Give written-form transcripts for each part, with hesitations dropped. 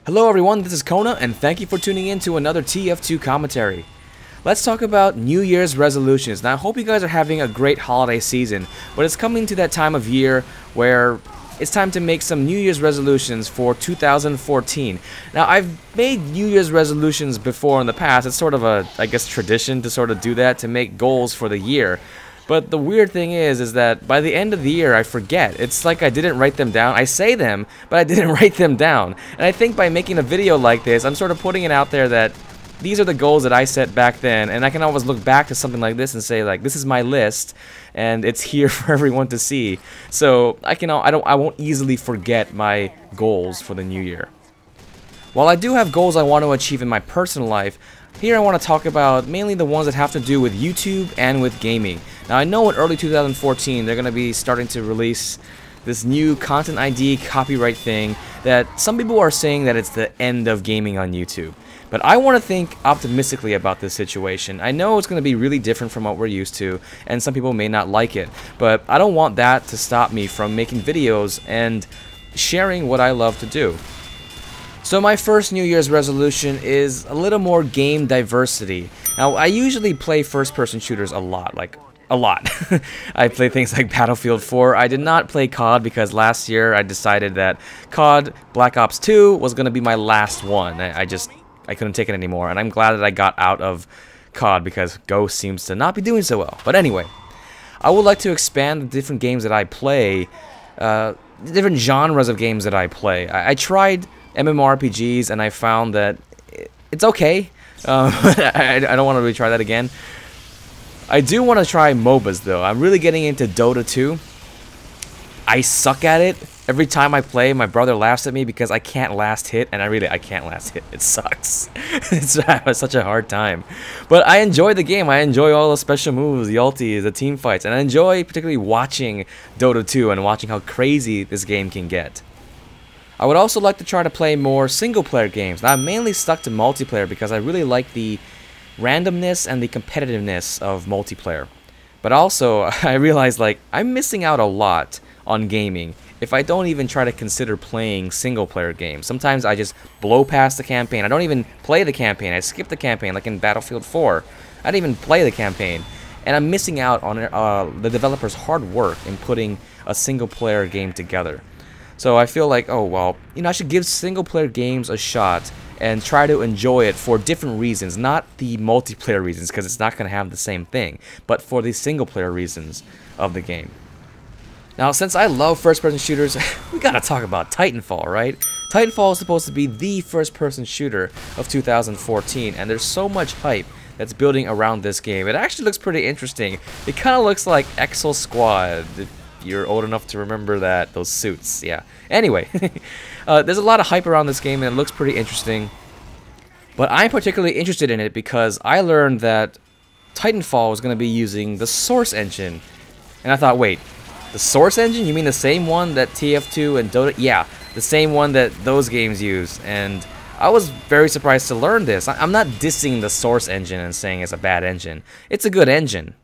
Hello everyone, this is Kona, and thank you for tuning in to another TF2 commentary. Let's talk about New Year's resolutions. Now I hope you guys are having a great holiday season, but it's coming to that time of year where it's time to make some New Year's resolutions for 2014. Now I've made New Year's resolutions before in the past. It's sort of a, I guess, tradition to sort of do that, to make goals for the year. But the weird thing is that by the end of the year, I forget. It's like I didn't write them down. I say them, but I didn't write them down. And I think by making a video like this, I'm sort of putting it out there that these are the goals that I set back then, and I can always look back to something like this and say, like, this is my list, and it's here for everyone to see. So I won't easily forget my goals for the new year. While I do have goals I want to achieve in my personal life, here I want to talk about mainly the ones that have to do with YouTube and with gaming. Now I know in early 2014 they're going to be starting to release this new content ID copyright thing that some people are saying that it's the end of gaming on YouTube. But I want to think optimistically about this situation. I know it's going to be really different from what we're used to, and some people may not like it, but I don't want that to stop me from making videos and sharing what I love to do. So my first New Year's resolution is a little more game diversity. Now I usually play first-person shooters a lot, I play things like Battlefield 4. I did not play COD because last year I decided that COD Black Ops 2 was going to be my last one. I couldn't take it anymore, and I'm glad that I got out of COD because Ghost seems to not be doing so well. But anyway, I would like to expand the different games that I play, the different genres of games that I play. I tried MMORPGs and I found that it's okay. I don't want to really try that again. I do want to try MOBAs though. I'm really getting into Dota 2. I suck at it. Every time I play, my brother laughs at me because I can't last hit, and I can't last hit. It sucks. It's such a hard time. But I enjoy the game. I enjoy all the special moves, the ultis, the team fights, and I enjoy particularly watching Dota 2 and watching how crazy this game can get. I would also like to try to play more single-player games. Now, I'm mainly stuck to multiplayer because I really like the randomness and the competitiveness of multiplayer. But also, I realize, like, I'm missing out a lot on gaming if I don't even try to consider playing single-player games. Sometimes I just blow past the campaign. I don't even play the campaign. I skip the campaign, like in Battlefield 4. I didn't even play the campaign. And I'm missing out on the developer's hard work in putting a single-player game together. So I feel like, oh, well, I should give single-player games a shot and try to enjoy it for different reasons. Not the multiplayer reasons, because it's not going to have the same thing, but for the single-player reasons of the game. Now, since I love first-person shooters, we gotta talk about Titanfall, right? Titanfall is supposed to be the first-person shooter of 2014, and there's so much hype that's building around this game. It actually looks pretty interesting. It kind of looks like Exo Squad, if you're old enough to remember that, those suits, yeah. Anyway, there's a lot of hype around this game, and it looks pretty interesting. But I'm particularly interested in it because I learned that Titanfall was going to be using the Source engine. And I thought, wait, the Source engine? You mean the same one that TF2 and Dota? Yeah, the same one that those games use. And I was very surprised to learn this. I'm not dissing the Source engine and saying it's a bad engine. It's a good engine.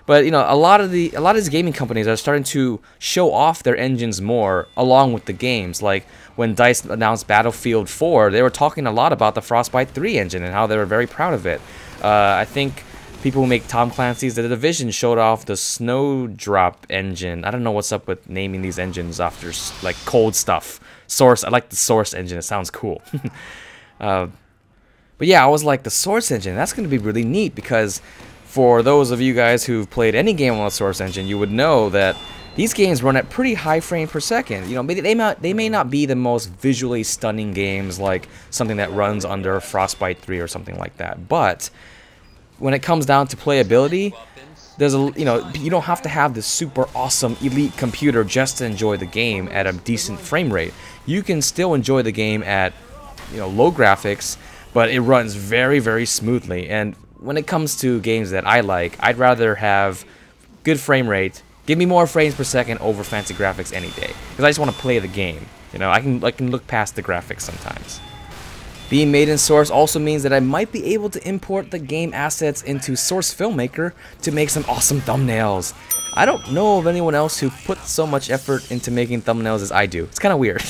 But a lot of these gaming companies are starting to show off their engines more along with the games. Like when DICE announced Battlefield 4, they were talking a lot about the Frostbite 3 engine and how they were very proud of it. I think people who make Tom Clancy's The Division showed off the Snowdrop engine. I don't know what's up with naming these engines after like cold stuff. Source, I like the Source engine. It sounds cool. But yeah, I was like, the Source engine, that's going to be really neat because for those of you guys who've played any game on the Source engine, you would know that these games run at pretty high frame per second. They may not be the most visually stunning games like something that runs under Frostbite 3 or something like that, but when it comes down to playability, there's you don't have to have this super awesome elite computer just to enjoy the game at a decent frame rate. You can still enjoy the game at low graphics, but it runs very, very smoothly. And when it comes to games that I like, I'd rather have good frame rate. Give me more frames per second over fancy graphics any day, because I just want to play the game. I can look past the graphics sometimes. Being made in Source also means that I might be able to import the game assets into Source Filmmaker to make some awesome thumbnails. I don't know of anyone else who puts so much effort into making thumbnails as I do. It's kind of weird.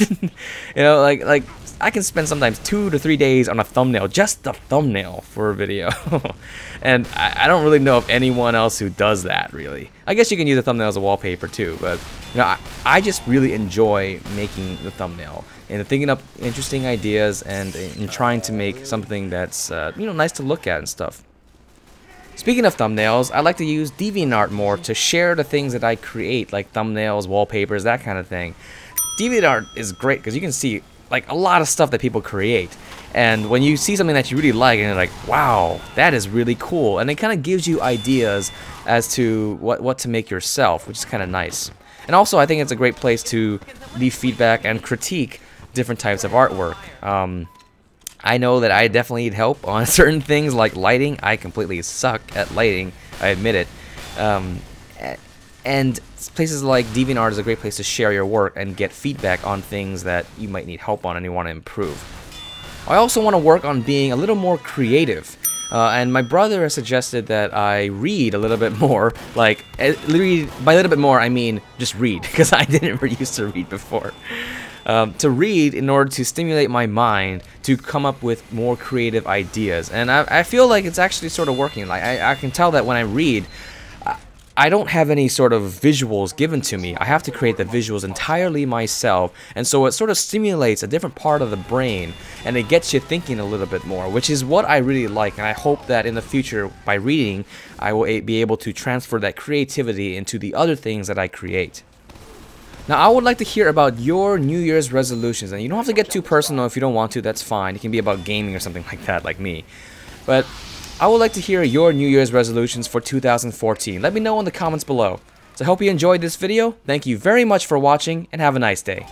Like I can spend sometimes 2 to 3 days on a thumbnail, just the thumbnail for a video. And I don't really know of anyone else who does that, really. I guess you can use a thumbnail as a wallpaper too, but you know, I just really enjoy making the thumbnail and thinking up interesting ideas and trying to make something that's you know, nice to look at and stuff. Speaking of thumbnails, I like to use DeviantArt more to share the things that I create, like thumbnails, wallpapers, that kind of thing. DeviantArt is great because you can see like a lot of stuff that people create, and when you see something that you really like and you're like, wow, that is really cool, and it kind of gives you ideas as to what to make yourself, which is kind of nice. And also I think it's a great place to leave feedback and critique different types of artwork. I know that I definitely need help on certain things like lighting. I completely suck at lighting, I admit it. And places like DeviantArt is a great place to share your work and get feedback on things that you might need help on and you want to improve. I also want to work on being a little more creative. And my brother has suggested that I read a little bit more. Like, by a little bit more, I mean just read, because I didn't ever used to read before. To read in order to stimulate my mind to come up with more creative ideas, and I feel like it's actually sort of working. Like I can tell that when I read, I don't have any sort of visuals given to me. I have to create the visuals entirely myself, and so it sort of stimulates a different part of the brain, and it gets you thinking a little bit more, which is what I really like. And I hope that in the future, by reading, I will be able to transfer that creativity into the other things that I create. Now, I would like to hear about your New Year's resolutions, and you don't have to get too personal if you don't want to, that's fine. It can be about gaming or something like that, like me. But I would like to hear your New Year's resolutions for 2014. Let me know in the comments below. So I hope you enjoyed this video. Thank you very much for watching, and have a nice day.